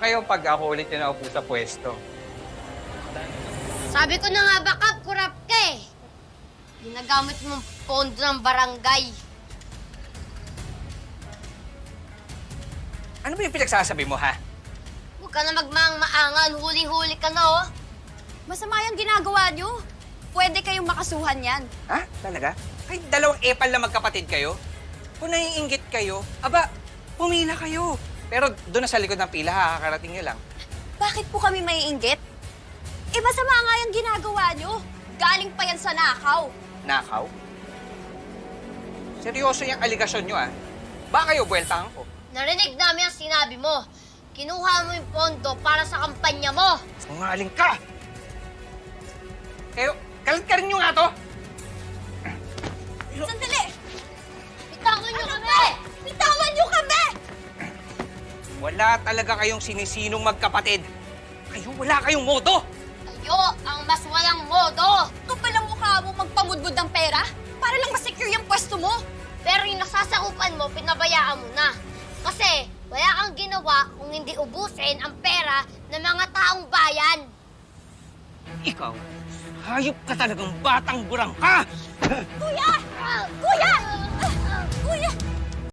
Kayo pag ako ulit yung naupo sa pwesto. Sabi ko na nga ba, Kap, kurap ka eh. Ginagamit mong pondo ng barangay. Ano ba yung pinagsasabi mo, ha? Huwag ka na magmaang-maangan, huli-huli ka na oh. Masama yung ginagawa nyo. Pwede kayong makasuhan yan. Ha? Talaga? Ay, dalawang epal na magkapatid kayo? Kung naiinggit kayo, aba, pumila kayo. Pero doon na sa likod ng pila, kakarating nyo lang. Bakit po kami maiinggit? Eh, masama nga yung ginagawa nyo. Galing pa yan sa nakaw. Nakaw? Seryoso yung aligasyon nyo, ah. Baka kayo buweltahan ko. Narinig namin ang sinabi mo. Kinuha mo yung pondo para sa kampanya mo. Sungaling ka! Kayo, kalat ka rin nyo nga to! Sandali! Bitawan niyo kami! Bitawan nyo kami! Wala talaga kayong sinisinong magkapatid. Kayo, wala kayong modo! Kayo ang mas walang modo. Kapal ang mukha mo magpamudbud ng pera para lang masecure yung pwesto mo. Pero yung nasasakupan mo, pinabayaan mo na. Kasi wala kang ginawa kung hindi ubusin ang pera ng mga taong bayan. Ikaw, hayop ka talagang batang burang ka! Kuya! Kuya!